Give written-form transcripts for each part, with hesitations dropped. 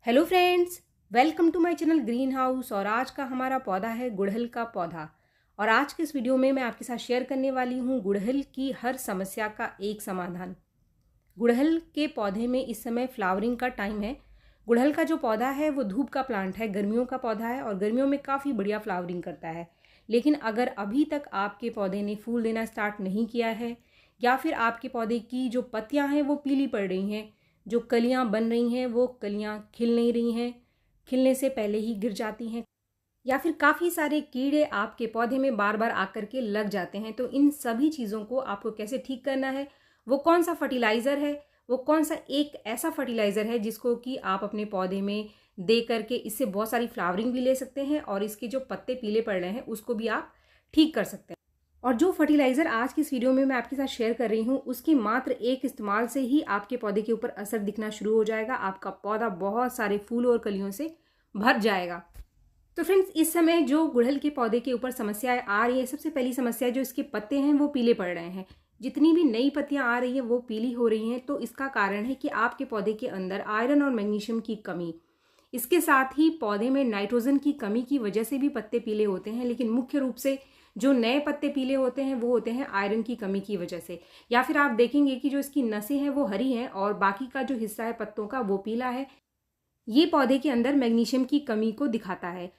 Hello friends, welcome to my channel green house. और आज का हमारा पौधा है गुड़हल का पौधा। और आज के इस वीडियो में मैं आपके साथ शेयर करने वाली हूँ गुड़हल की हर समस्या का एक समाधान। गुड़हल के पौधे में इस समय फ्लावरिंग का टाइम है। गुड़हल का जो पौधा है वो धूप का प्लांट है, गर्मियों का पौधा है और गर्मियों में काफ़ी बढ़िया फ्लावरिंग करता है। लेकिन अगर अभी तक आपके पौधे ने फूल देना स्टार्ट नहीं किया है या फिर आपके पौधे की जो पत्तियां हैं वो पीली पड़ रही हैं, जो कलियां बन रही हैं वो कलियां खिल नहीं रही हैं, खिलने से पहले ही गिर जाती हैं, या फिर काफ़ी सारे कीड़े आपके पौधे में बार बार आकर के लग जाते हैं, तो इन सभी चीज़ों को आपको कैसे ठीक करना है, वो कौन सा फर्टिलाइज़र है, वो कौन सा एक ऐसा फर्टिलाइज़र है जिसको कि आप अपने पौधे में दे करके इससे बहुत सारी फ्लावरिंग भी ले सकते हैं और इसके जो पत्ते पीले पड़ रहे हैं उसको भी आप ठीक कर सकते हैं। और जो फर्टिलाइज़र आज की इस वीडियो में मैं आपके साथ शेयर कर रही हूँ उसकी मात्र एक इस्तेमाल से ही आपके पौधे के ऊपर असर दिखना शुरू हो जाएगा। आपका पौधा बहुत सारे फूलों और कलियों से भर जाएगा। तो फ्रेंड्स, इस समय जो गुड़हल के पौधे के ऊपर समस्याएं आ रही है, सबसे पहली समस्या जो इसके पत्ते हैं वो पीले पड़ रहे हैं। जितनी भी नई पत्तियां आ रही हैं वो पीली हो रही हैं, तो इसका कारण है कि आपके पौधे के अंदर आयरन और मैग्नीशियम की कमी, इसके साथ ही पौधे में नाइट्रोजन की कमी की वजह से भी पत्ते पीले होते हैं। लेकिन मुख्य रूप से जो नए पत्ते पीले होते हैं वो होते हैं आयरन की कमी की वजह से। या फिर आप देखेंगे कि जो इसकी नसें हैं वो हरी हैं और बाकी का जो हिस्सा है पत्तों का वो पीला है। ये पौधे के अंदर मैग्नीशियम की कमी को दिखाता है।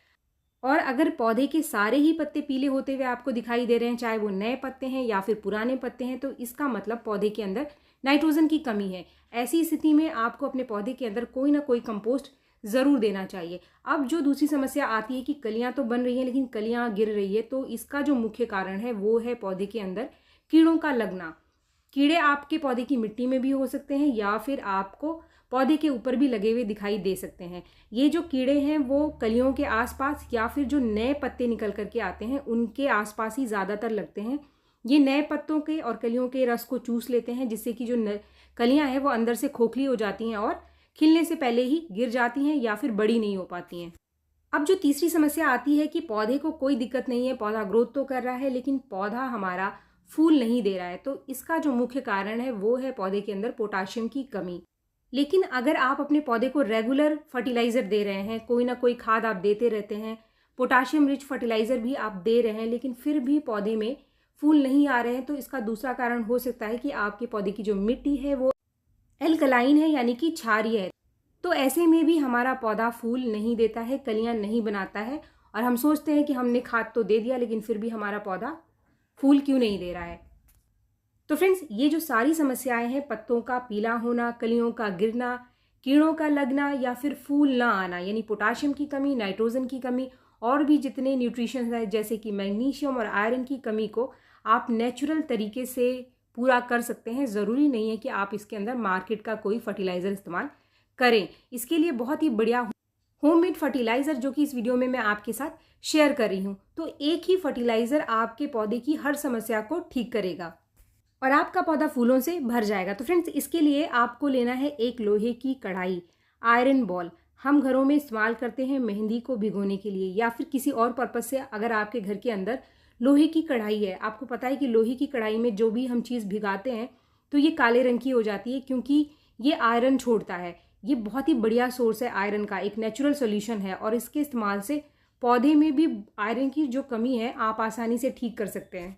और अगर पौधे के सारे ही पत्ते पीले होते हुए आपको दिखाई दे रहे हैं, चाहे वो नए पत्ते हैं या फिर पुराने पत्ते हैं, तो इसका मतलब पौधे के अंदर नाइट्रोजन की कमी है। ऐसी स्थिति में आपको अपने पौधे के अंदर कोई ना कोई कंपोस्ट ज़रूर देना चाहिए। अब जो दूसरी समस्या आती है कि कलियां तो बन रही हैं लेकिन कलियां गिर रही है, तो इसका जो मुख्य कारण है वो है पौधे के अंदर कीड़ों का लगना। कीड़े आपके पौधे की मिट्टी में भी हो सकते हैं या फिर आपको पौधे के ऊपर भी लगे हुए दिखाई दे सकते हैं। ये जो कीड़े हैं वो कलियों के आसपास या फिर जो नए पत्ते निकल करके आते हैं उनके आसपास ही ज़्यादातर लगते हैं। ये नए पत्तों के और कलियों के रस को चूस लेते हैं, जिससे कि जो कलियां हैं वो अंदर से खोखली हो जाती हैं और खिलने से पहले ही गिर जाती हैं या फिर बड़ी नहीं हो पाती हैं। अब जो तीसरी समस्या आती है कि पौधे को कोई दिक्कत नहीं है, पौधा ग्रोथ तो कर रहा है लेकिन पौधा हमारा फूल नहीं दे रहा है, तो इसका जो मुख्य कारण है वो है पौधे के अंदर पोटाशियम की कमी। लेकिन अगर आप अपने पौधे को रेगुलर फर्टिलाइजर दे रहे हैं, कोई ना कोई खाद आप देते रहते हैं, पोटाशियम रिच फर्टिलाइजर भी आप दे रहे हैं, लेकिन फिर भी पौधे में फूल नहीं आ रहे हैं, तो इसका दूसरा कारण हो सकता है कि आपके पौधे की जो मिट्टी है वो एल्कलाइन है, यानी कि क्षारीय है। तो ऐसे में भी हमारा पौधा फूल नहीं देता है, कलियां नहीं बनाता है और हम सोचते हैं कि हमने खाद तो दे दिया लेकिन फिर भी हमारा पौधा फूल क्यों नहीं दे रहा है। तो फ्रेंड्स, ये जो सारी समस्याएं हैं, पत्तों का पीला होना, कलियों का गिरना, कीड़ों का लगना या फिर फूल ना आना, यानी पोटाशियम की कमी, नाइट्रोजन की कमी और भी जितने न्यूट्रिशन है जैसे कि मैग्नीशियम और आयरन की कमी को आप नेचुरल तरीके से पूरा कर सकते हैं। ज़रूरी नहीं है कि आप इसके अंदर मार्केट का कोई फर्टिलाइज़र इस्तेमाल करें। इसके लिए बहुत ही बढ़िया होममेड फर्टिलाइज़र जो कि इस वीडियो में मैं आपके साथ शेयर कर रही हूँ। तो एक ही फर्टिलाइज़र आपके पौधे की हर समस्या को ठीक करेगा और आपका पौधा फूलों से भर जाएगा। तो फ्रेंड्स, इसके लिए आपको लेना है एक लोहे की कढ़ाई, आयरन बॉल। हम घरों में इस्तेमाल करते हैं मेहंदी को भिगोने के लिए या फिर किसी और पर्पज़ से। अगर आपके घर के अंदर लोहे की कढ़ाई है, आपको पता है कि लोहे की कढ़ाई में जो भी हम चीज़ भिगाते हैं तो ये काले रंग की हो जाती है, क्योंकि ये आयरन छोड़ता है। ये बहुत ही बढ़िया सोर्स है आयरन का, एक नेचुरल सोल्यूशन है और इसके इस्तेमाल से पौधे में भी आयरन की जो कमी है आप आसानी से ठीक कर सकते हैं।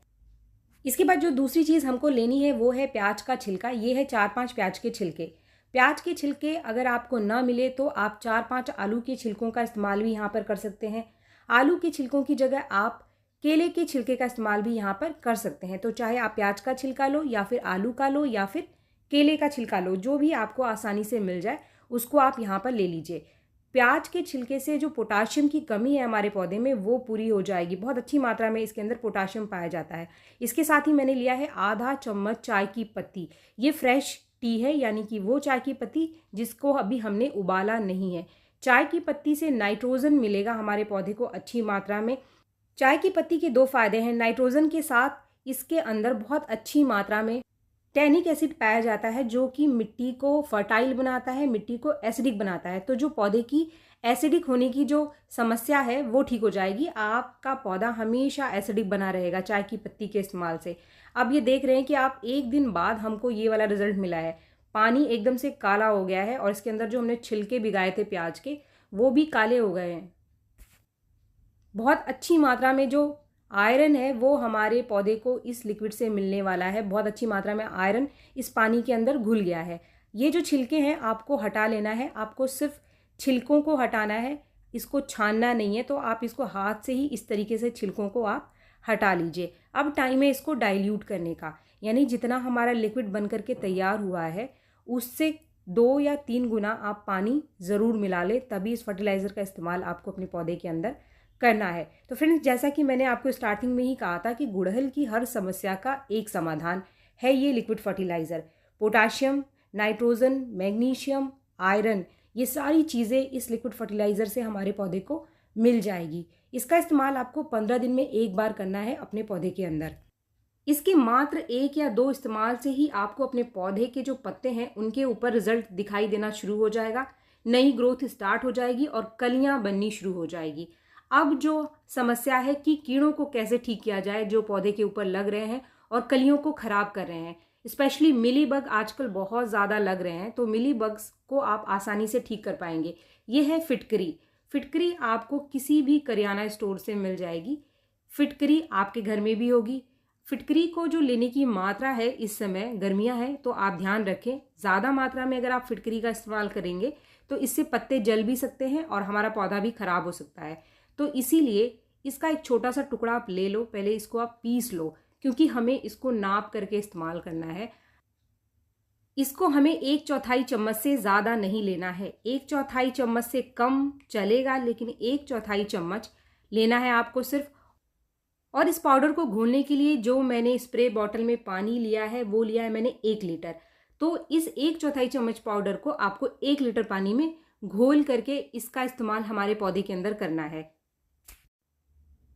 इसके बाद जो दूसरी चीज़ हमको लेनी है वो है प्याज का छिलका। ये है 4-5 प्याज के छिलके। प्याज के छिलके अगर आपको ना मिले तो आप 4-5 आलू के छिलकों का इस्तेमाल भी यहाँ पर कर सकते हैं। आलू के छिलकों की जगह आप केले के छिलके का इस्तेमाल भी यहाँ पर कर सकते हैं। तो चाहे आप प्याज का छिलका लो या फिर आलू का लो या फिर केले का छिलका लो, जो भी आपको आसानी से मिल जाए उसको आप यहाँ पर ले लीजिए। प्याज के छिलके से जो पोटाशियम की कमी है हमारे पौधे में वो पूरी हो जाएगी। बहुत अच्छी मात्रा में इसके अंदर पोटाशियम पाया जाता है। इसके साथ ही मैंने लिया है आधा चम्मच चाय की पत्ती। ये फ्रेश टी है, यानी कि वो चाय की पत्ती जिसको अभी हमने उबाला नहीं है। चाय की पत्ती से नाइट्रोजन मिलेगा हमारे पौधे को अच्छी मात्रा में। चाय की पत्ती के 2 फायदे हैं। नाइट्रोजन के साथ इसके अंदर बहुत अच्छी मात्रा में टैनिक एसिड पाया जाता है, जो कि मिट्टी को फर्टाइल बनाता है, मिट्टी को एसिडिक बनाता है। तो जो पौधे की एसिडिक होने की जो समस्या है वो ठीक हो जाएगी। आपका पौधा हमेशा एसिडिक बना रहेगा चाय की पत्ती के इस्तेमाल से। अब ये देख रहे हैं कि आप एक दिन बाद हमको ये वाला रिजल्ट मिला है। पानी एकदम से काला हो गया है और इसके अंदर जो हमने छिलके भिगाए थे प्याज के वो भी काले हो गए हैं। बहुत अच्छी मात्रा में जो आयरन है वो हमारे पौधे को इस लिक्विड से मिलने वाला है। बहुत अच्छी मात्रा में आयरन इस पानी के अंदर घुल गया है। ये जो छिलके हैं आपको हटा लेना है, आपको सिर्फ छिलकों को हटाना है, इसको छानना नहीं है। तो आप इसको हाथ से ही इस तरीके से छिलकों को आप हटा लीजिए। अब टाइम है इसको डाइल्यूट करने का, यानी जितना हमारा लिक्विड बन करके तैयार हुआ है उससे 2 या 3 गुना आप पानी ज़रूर मिला लें, तभी इस फर्टिलाइज़र का इस्तेमाल आपको अपने पौधे के अंदर करना है। तो फ्रेंड्स, जैसा कि मैंने आपको स्टार्टिंग में ही कहा था कि गुड़हल की हर समस्या का एक समाधान है ये liquid fertiliser. Potassium, nitrogen, magnesium, iron, ये सारी चीज़ें इस लिक्विड फर्टिलाइज़र से हमारे पौधे को मिल जाएगी। इसका इस्तेमाल आपको 15 दिन में एक बार करना है अपने पौधे के अंदर। इसके मात्र 1 या 2 इस्तेमाल से ही आपको अपने पौधे के जो पत्ते हैं उनके ऊपर रिजल्ट दिखाई देना शुरू हो जाएगा, नई ग्रोथ स्टार्ट हो जाएगी और कलियां बननी शुरू हो जाएगी। अब जो समस्या है कि कीड़ों को कैसे ठीक किया जाए जो पौधे के ऊपर लग रहे हैं और कलियों को खराब कर रहे हैं, स्पेशली मिली बग आजकल बहुत ज़्यादा लग रहे हैं, तो मिली बग्स को आप आसानी से ठीक कर पाएंगे। ये है फिटकरी। फिटकरी आपको किसी भी करियाना स्टोर से मिल जाएगी। फिटकरी आपके घर में भी होगी। फिटकरी को जो लेने की मात्रा है, इस समय गर्मियां हैं तो आप ध्यान रखें, ज़्यादा मात्रा में अगर आप फिटकरी का इस्तेमाल करेंगे तो इससे पत्ते जल भी सकते हैं और हमारा पौधा भी खराब हो सकता है। तो इसीलिए इसका एक छोटा सा टुकड़ा आप ले लो, पहले इसको आप पीस लो, क्योंकि हमें इसको नाप करके इस्तेमाल करना है। इसको हमें 1/4 चम्मच से ज़्यादा नहीं लेना है। 1/4 चम्मच से कम चलेगा, लेकिन 1/4 चम्मच लेना है आपको सिर्फ। और इस पाउडर को घोलने के लिए जो मैंने स्प्रे बॉटल में पानी लिया है वो लिया है मैंने 1 लीटर। तो इस 1/4 चम्मच पाउडर को आपको 1 लीटर पानी में घोल करके इसका इस्तेमाल हमारे पौधे के अंदर करना है।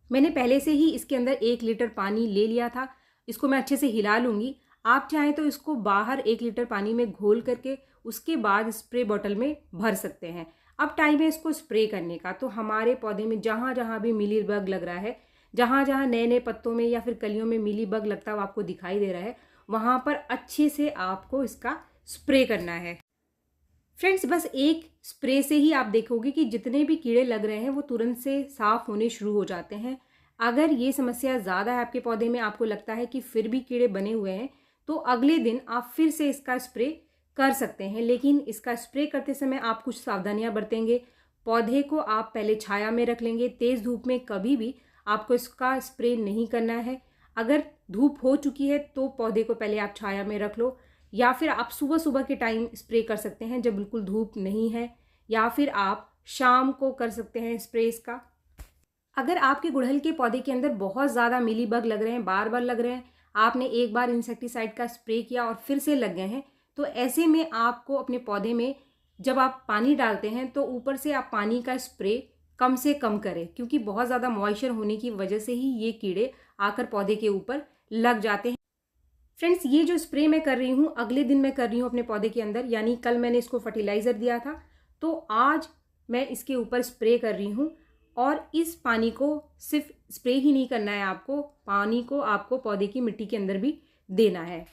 मैंने पहले से ही इसके अंदर 1 लीटर पानी ले लिया था। इसको मैं अच्छे से हिला लूँगी। आप चाहें तो इसको बाहर 1 लीटर पानी में घोल करके उसके बाद स्प्रे बॉटल में भर सकते हैं। अब टाइम है इसको स्प्रे करने का। तो हमारे पौधे में जहाँ जहाँ भी मिली बग लग रहा है, जहाँ जहाँ नए नए पत्तों में या फिर कलियों में मिली बग लगता हुआ आपको दिखाई दे रहा है, वहाँ पर अच्छे से आपको इसका स्प्रे करना है। फ्रेंड्स, बस एक स्प्रे से ही आप देखोगे कि जितने भी कीड़े लग रहे हैं वो तुरंत से साफ होने शुरू हो जाते हैं। अगर ये समस्या ज़्यादा है आपके पौधे में, आपको लगता है कि फिर भी कीड़े बने हुए हैं, तो अगले दिन आप फिर से इसका स्प्रे कर सकते हैं। लेकिन इसका स्प्रे करते समय आप कुछ सावधानियां बरतेंगे। पौधे को आप पहले छाया में रख लेंगे। तेज़ धूप में कभी भी आपको इसका स्प्रे नहीं करना है। अगर धूप हो चुकी है तो पौधे को पहले आप छाया में रख लो, या फिर आप सुबह सुबह के टाइम स्प्रे कर सकते हैं जब बिल्कुल धूप नहीं है, या फिर आप शाम को कर सकते हैं स्प्रे इसका। अगर आपके गुड़हल के पौधे के अंदर बहुत ज़्यादा मिली बग लग रहे हैं, बार बार लग रहे हैं, आपने एक बार इंसेक्टिसाइड का स्प्रे किया और फिर से लग गए हैं, तो ऐसे में आपको अपने पौधे में जब आप पानी डालते हैं तो ऊपर से आप पानी का स्प्रे कम से कम करें, क्योंकि बहुत ज़्यादा मॉइस्चर होने की वजह से ही ये कीड़े आकर पौधे के ऊपर लग जाते हैं। फ्रेंड्स, ये जो स्प्रे मैं कर रही हूँ अगले दिन मैं कर रही हूँ अपने पौधे के अंदर, यानी कल मैंने इसको फर्टिलाइज़र दिया था तो आज मैं इसके ऊपर स्प्रे कर रही हूँ। और इस पानी को सिर्फ स्प्रे ही नहीं करना है, आपको पानी को आपको पौधे की मिट्टी के अंदर भी देना है।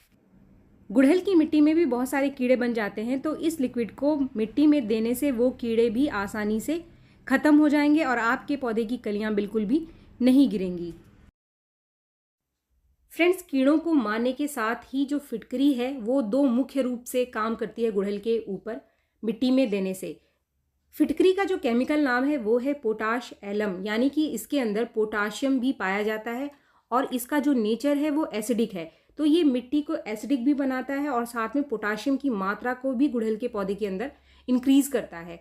गुड़हल की मिट्टी में भी बहुत सारे कीड़े बन जाते हैं, तो इस लिक्विड को मिट्टी में देने से वो कीड़े भी आसानी से ख़त्म हो जाएंगे और आपके पौधे की कलियां बिल्कुल भी नहीं गिरेंगी। फ्रेंड्स, कीड़ों को मारने के साथ ही जो फिटकरी है वो 2 मुख्य रूप से काम करती है गुड़हल के ऊपर मिट्टी में देने से। फिटकरी का जो केमिकल नाम है वो है पोटाश एलम, यानी कि इसके अंदर पोटाशियम भी पाया जाता है और इसका जो नेचर है वो एसिडिक है। तो ये मिट्टी को एसिडिक भी बनाता है और साथ में पोटाशियम की मात्रा को भी गुड़हल के पौधे के अंदर इंक्रीज करता है।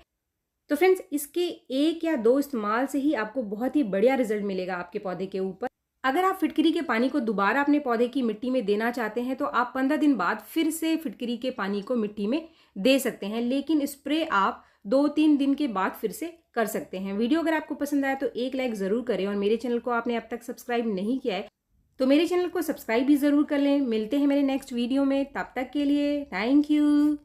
तो फ्रेंड्स, इसके 1 या 2 इस्तेमाल से ही आपको बहुत ही बढ़िया रिजल्ट मिलेगा आपके पौधे के ऊपर। अगर आप फिटकरी के पानी को दोबारा अपने पौधे की मिट्टी में देना चाहते हैं तो आप 15 दिन बाद फिर से फिटकरी के पानी को मिट्टी में दे सकते हैं, लेकिन स्प्रे आप 2-3 दिन के बाद फिर से कर सकते हैं। वीडियो अगर आपको पसंद आया तो एक लाइक ज़रूर करें और मेरे चैनल को आपने अब तक सब्सक्राइब नहीं किया है तो मेरे चैनल को सब्सक्राइब भी ज़रूर कर लें। मिलते हैं मेरे नेक्स्ट वीडियो में, तब तक के लिए थैंक यू।